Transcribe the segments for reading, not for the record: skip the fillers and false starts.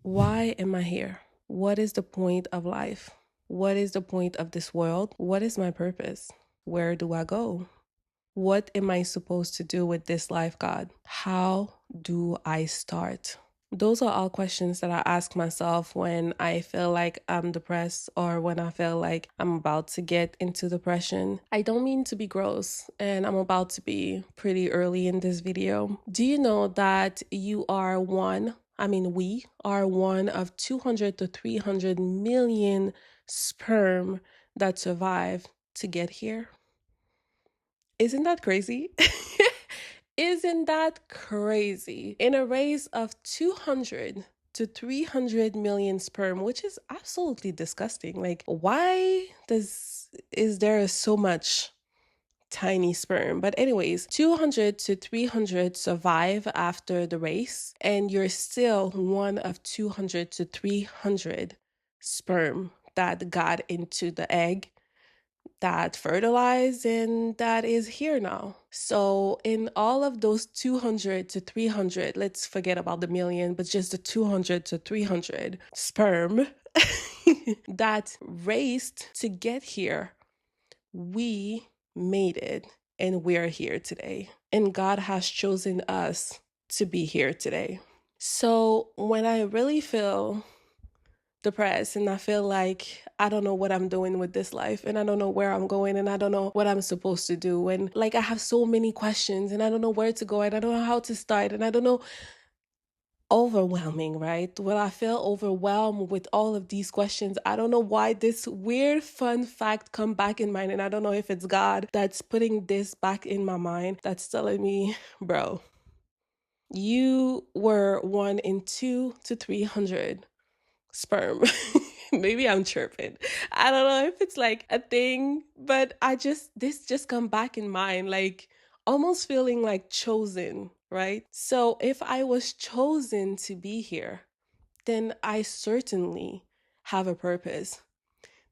Why am I here? What is the point of life? What is the point of this world? What is my purpose? Where do I go? What am I supposed to do with this life, God? How do I start? Those are all questions that I ask myself when I feel like I'm depressed or when I feel like I'm about to get into depression. I don't mean to be gross, and I'm about to be pretty early in this video. Do you know that we are one of 200 to 300 million sperm that survive to get here? Isn't that crazy? Isn't that crazy? In a race of 200 to 300 million sperm, which is absolutely disgusting. Like, why is there so much tiny sperm? But anyways, 200 to 300 survive after the race, and you're still one of 200 to 300 sperm that got into the egg, that fertilized, and that is here now. So in all of those 200 to 300, let's forget about the million, but just the 200 to 300 sperm that raced to get here, we made it, and we're here today. And God has chosen us to be here today. So when I really feel depressed and I feel like I don't know what I'm doing with this life, and I don't know where I'm going, and I don't know what I'm supposed to do, and like I have so many questions and I don't know where to go, and I don't know how to start, and I don't know, overwhelming, right? Well, I feel overwhelmed with all of these questions. I don't know why this weird fun fact come back in mind, and I don't know if it's God that's putting this back in my mind, that's telling me, bro, you were 1 in 2 to 300 sperm. Maybe I'm chirping. I don't know if it's like a thing, but this just come back in mind, like almost feeling like chosen, right? So if I was chosen to be here, then I certainly have a purpose.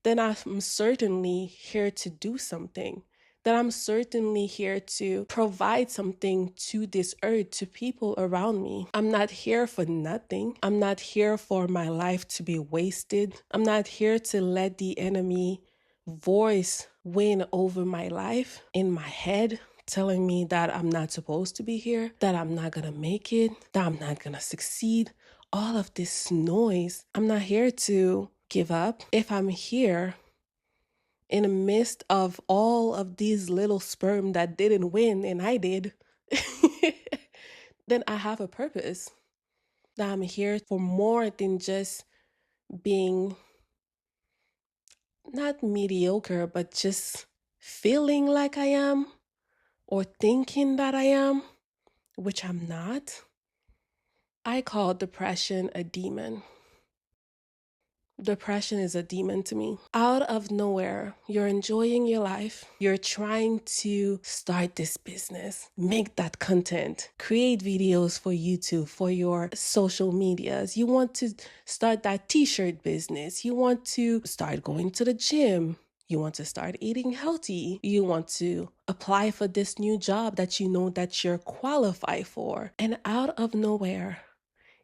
Then I'm certainly here to do something. Then I'm certainly here to provide something to this earth, to people around me. I'm not here for nothing. I'm not here for my life to be wasted. I'm not here to let the enemy voice win over my life in my head, telling me that I'm not supposed to be here, that I'm not gonna make it, that I'm not gonna succeed. All of this noise. I'm not here to give up. If I'm here in the midst of all of these little sperm that didn't win and I did, then I have a purpose. That I'm here for more than just being not mediocre, but just feeling like I am or thinking that I am, which I'm not. I call depression a demon. Depression is a demon to me. Out of nowhere, you're enjoying your life. You're trying to start this business, make that content, create videos for YouTube, for your social medias. You want to start that t-shirt business. You want to start going to the gym. You want to start eating healthy. You want to apply for this new job that you know that you're qualified for. And out of nowhere,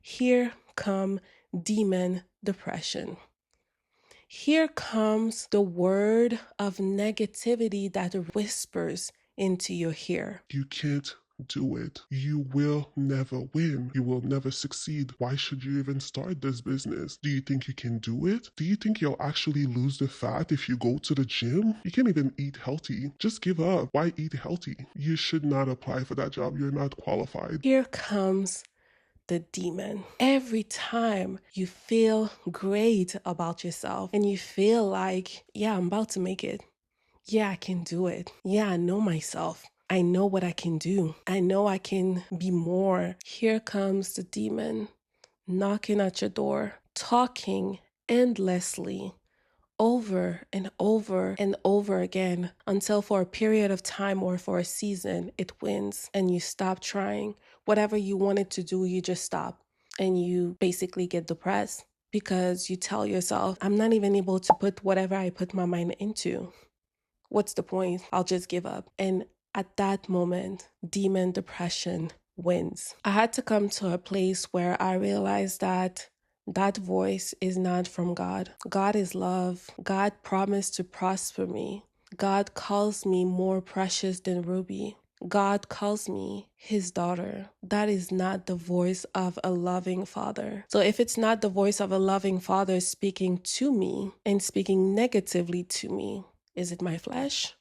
here come demon depression. Here comes the word of negativity that whispers into your ear. You can't do it. You will never win. You will never succeed. Why should you even start this business? Do you think you can do it? Do you think you'll actually lose the fat if you go to the gym? You can't even eat healthy. Just give up. Why eat healthy? You should not apply for that job. You're not qualified. Here comes the demon. Every time you feel great about yourself and you feel like, yeah, I'm about to make it. Yeah, I can do it. Yeah, I know myself. I know what I can do. I know I can be more. Here comes the demon knocking at your door, talking endlessly, over and over and over again, until for a period of time or for a season, it wins and you stop trying. Whatever you wanted to do, you just stop and you basically get depressed because you tell yourself, I'm not even able to put whatever I put my mind into. What's the point? I'll just give up. And at that moment, demon depression wins. I had to come to a place where I realized that That voice is not from God. God is love. God promised to prosper me. God calls me more precious than ruby. God calls me his daughter. That is not the voice of a loving father. So if it's not the voice of a loving father speaking to me and speaking negatively to me, is it my flesh?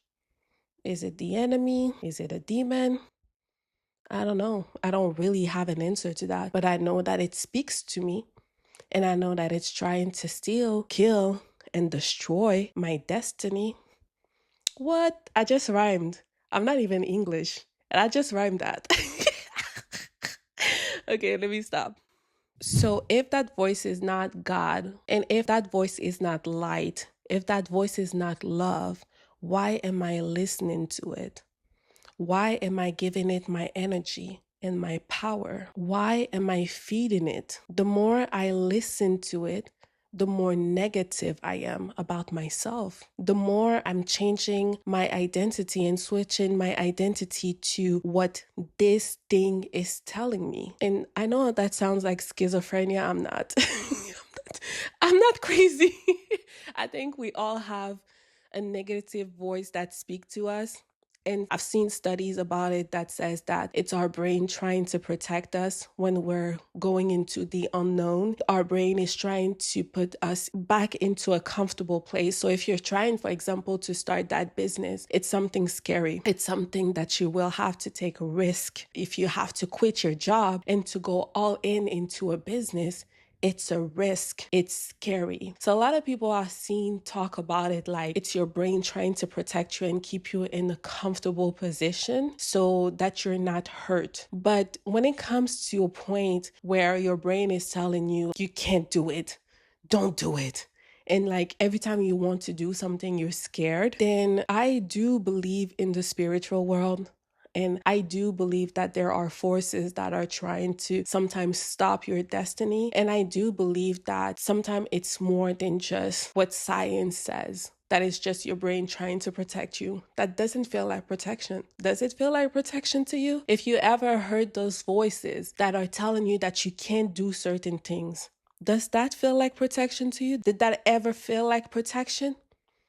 Is it the enemy? Is it a demon? I don't know. I don't really have an answer to that, but I know that it speaks to me, and I know that it's trying to steal, kill, and destroy my destiny. What? I just rhymed. I'm not even English, and I just rhymed that. Okay, let me stop. So, if that voice is not God, and if that voice is not light, if that voice is not love, why am I listening to it? Why am I giving it my energy and my power? Why am I feeding it? The more I listen to it, the more negative I am about myself. The more I'm changing my identity and switching my identity to what this thing is telling me. And I know that sounds like schizophrenia. I'm not. I'm not crazy. I think we all have a negative voice that speaks to us, and I've seen studies about it that says that it's our brain trying to protect us when we're going into the unknown. Our brain is trying to put us back into a comfortable place. So if you're trying, for example, to start that business, it's something scary. It's something that you will have to take a risk. If you have to quit your job and to go all in into a business, it's a risk. It's scary. So a lot of people I've seen talk about it like it's your brain trying to protect you and keep you in a comfortable position so that you're not hurt. But when it comes to a point where your brain is telling you you can't do it, don't do it, and like every time you want to do something, you're scared, then I do believe in the spiritual world. And I do believe that there are forces that are trying to sometimes stop your destiny. And I do believe that sometimes it's more than just what science says. That is just your brain trying to protect you. That doesn't feel like protection. Does it feel like protection to you? If you ever heard those voices that are telling you that you can't do certain things, does that feel like protection to you? Did that ever feel like protection?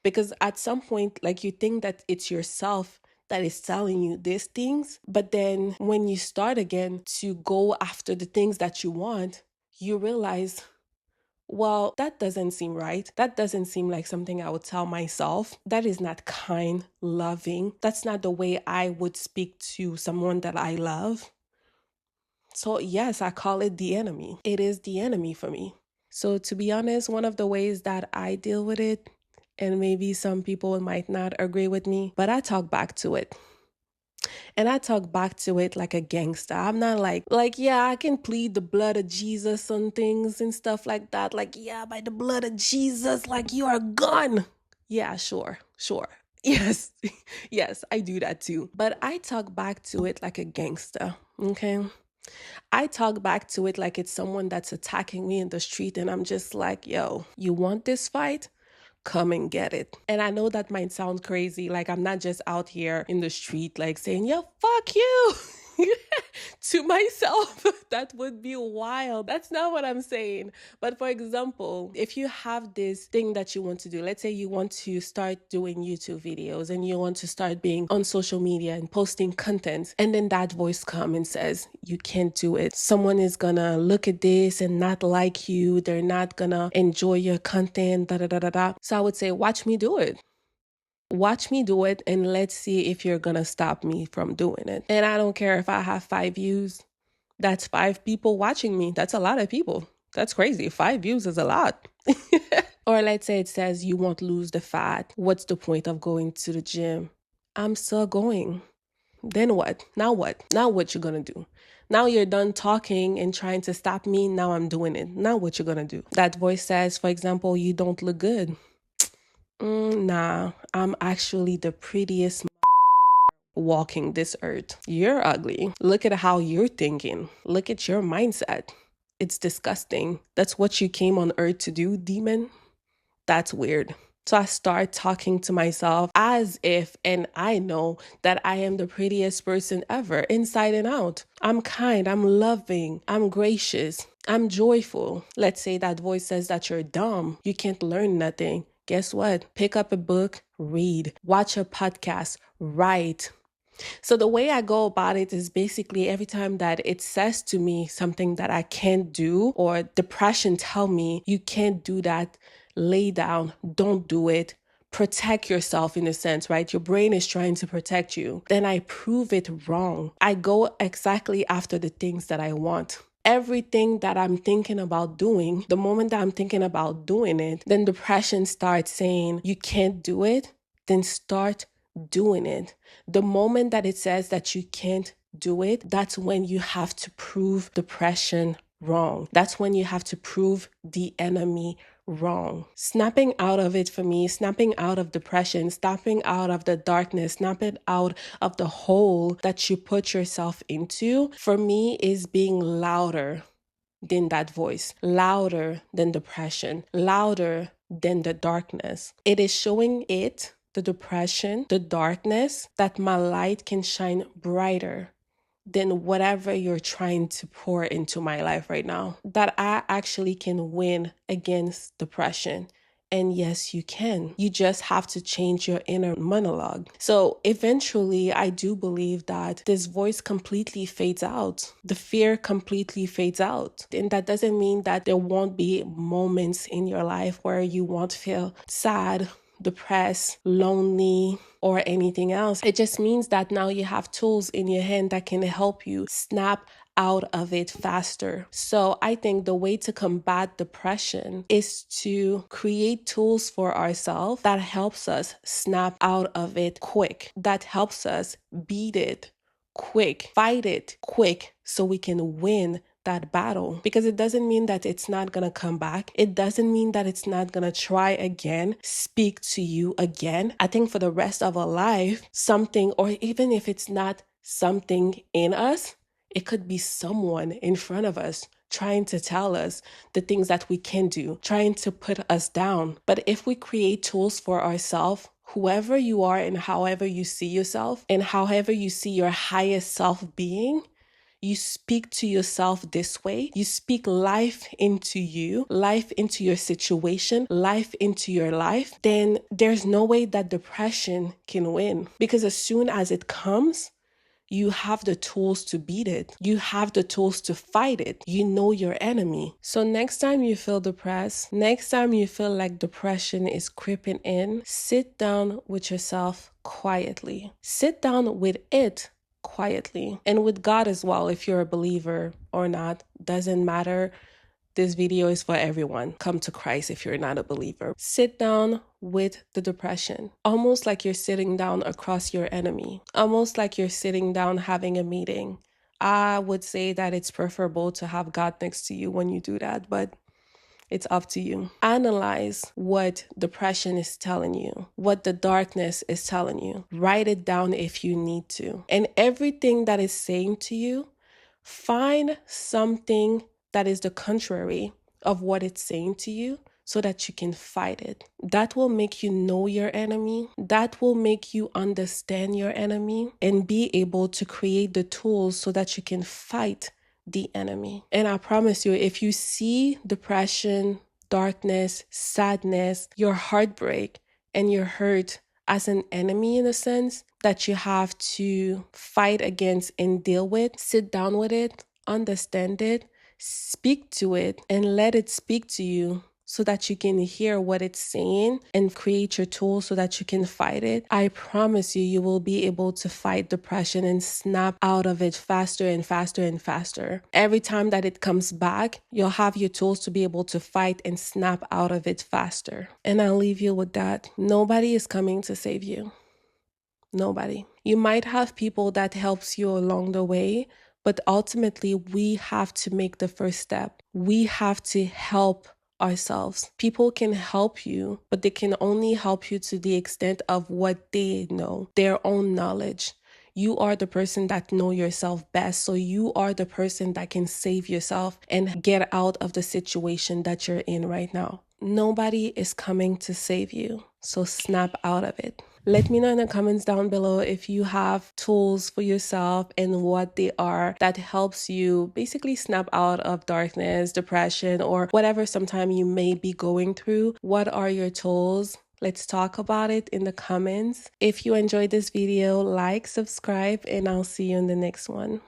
Because at some point, like, you think that it's yourself that is telling you these things. But then when you start again to go after the things that you want, you realize, well, that doesn't seem right. That doesn't seem like something I would tell myself. That is not kind, loving. That's not the way I would speak to someone that I love. So, yes, I call it the enemy. It is the enemy for me. So, to be honest, one of the ways that I deal with it, and maybe some people might not agree with me, but I talk back to it. And I talk back to it like a gangster. I'm not like, yeah, I can plead the blood of Jesus on things and stuff like that. Like, yeah, by the blood of Jesus, like, you are gone. Yeah, sure, sure. Yes, yes, I do that too. But I talk back to it like a gangster, okay? I talk back to it like it's someone that's attacking me in the street, and I'm just like, yo, you want this fight? Come and get it. And I know that might sound crazy. Like, I'm not just out here in the street, like saying, yo, fuck you to myself. That would be wild. That's not what I'm saying. But for example, if you have this thing that you want to do, let's say you want to start doing YouTube videos and you want to start being on social media and posting content, and then that voice comes and says, you can't do it. Someone is gonna look at this and not like you. They're not gonna enjoy your content, da da da da da. So I would say, watch me do it. Watch me do it, and let's see if you're gonna stop me from doing it. And I don't care if I have 5 views. That's 5 people watching me. That's a lot of people. That's crazy. 5 views is a lot. Or let's say it says you won't lose the fat. What's the point of going to the gym? I'm still going. Then what? Now what? Now what you gonna do? Now you're done talking and trying to stop me. Now I'm doing it. Now what you gonna do? That voice says, for example, you don't look good. Nah, I'm actually the prettiest walking this earth. You're ugly. Look at how you're thinking. Look at your mindset. It's disgusting. That's what you came on earth to do, demon? That's weird. So I start talking to myself as if, and I know that I am the prettiest person ever, inside and out. I'm kind, I'm loving, I'm gracious, I'm joyful. Let's say that voice says that you're dumb, you can't learn nothing. Guess what? Pick up a book, read, watch a podcast, write. So the way I go about it is basically every time that it says to me something that I can't do, or depression tell me you can't do that, lay down, don't do it, protect yourself in a sense, right? Your brain is trying to protect you. Then I prove it wrong. I go exactly after the things that I want. Everything that I'm thinking about doing, the moment that I'm thinking about doing it, then depression starts saying, you can't do it, then start doing it. The moment that it says that you can't do it, that's when you have to prove depression wrong. That's when you have to prove the enemy wrong. Snapping out of it for me, snapping out of depression, snapping out of the darkness, snapping out of the hole that you put yourself into, for me, is being louder than that voice, louder than depression, louder than the darkness. It is showing it, the depression, the darkness, that my light can shine brighter than whatever you're trying to pour into my life right now. That I actually can win against depression. And yes, you can. You just have to change your inner monologue. So eventually, I do believe that this voice completely fades out. The fear completely fades out. And that doesn't mean that there won't be moments in your life where you won't feel sad, depressed, lonely, or anything else. It just means that now you have tools in your hand that can help you snap out of it faster. So I think the way to combat depression is to create tools for ourselves that helps us snap out of it quick, that helps us beat it quick, fight it quick, so we can win that battle. Because it doesn't mean that it's not gonna come back. It doesn't mean that it's not gonna try again, speak to you again. I think for the rest of our life, something, or even if it's not something in us, it could be someone in front of us trying to tell us the things that we can do, trying to put us down. But if we create tools for ourselves, whoever you are and however you see yourself and however you see your highest self being, you speak to yourself this way. You speak life into you, life into your situation, life into your life. Then there's no way that depression can win. Because as soon as it comes, you have the tools to beat it. You have the tools to fight it. You know your enemy. So next time you feel depressed, next time you feel like depression is creeping in, sit down with yourself quietly. Sit down with it quietly, and with God as well. If you're a believer or not, doesn't matter. This video is for everyone. Come to Christ if you're not a believer. Sit down with the depression, almost like you're sitting down across your enemy, almost like you're sitting down having a meeting. I would say that it's preferable to have God next to you when you do that, but it's up to you. Analyze what depression is telling you, what the darkness is telling you. Write it down if you need to. And everything that is saying to you, find something that is the contrary of what it's saying to you so that you can fight it. That will make you know your enemy. That will make you understand your enemy and be able to create the tools so that you can fight the enemy. And I promise you, if you see depression, darkness, sadness, your heartbreak, and your hurt as an enemy in a sense that you have to fight against and deal with, sit down with it, understand it, speak to it, and let it speak to you so that you can hear what it's saying and create your tools so that you can fight it. I promise you, you will be able to fight depression and snap out of it faster and faster and faster. Every time that it comes back, you'll have your tools to be able to fight and snap out of it faster. And I'll leave you with that. Nobody is coming to save you. Nobody. You might have people that helps you along the way, but ultimately we have to make the first step. We have to help ourselves. People can help you, but they can only help you to the extent of what they know, their own knowledge. You are the person that know yourself best. So you are the person that can save yourself and get out of the situation that you're in right now. Nobody is coming to save you. So snap out of it. Let me know in the comments down below if you have tools for yourself and what they are that helps you basically snap out of darkness, depression, or whatever sometime you may be going through. What are your tools? Let's talk about it in the comments. If you enjoyed this video, like, subscribe, and I'll see you in the next one.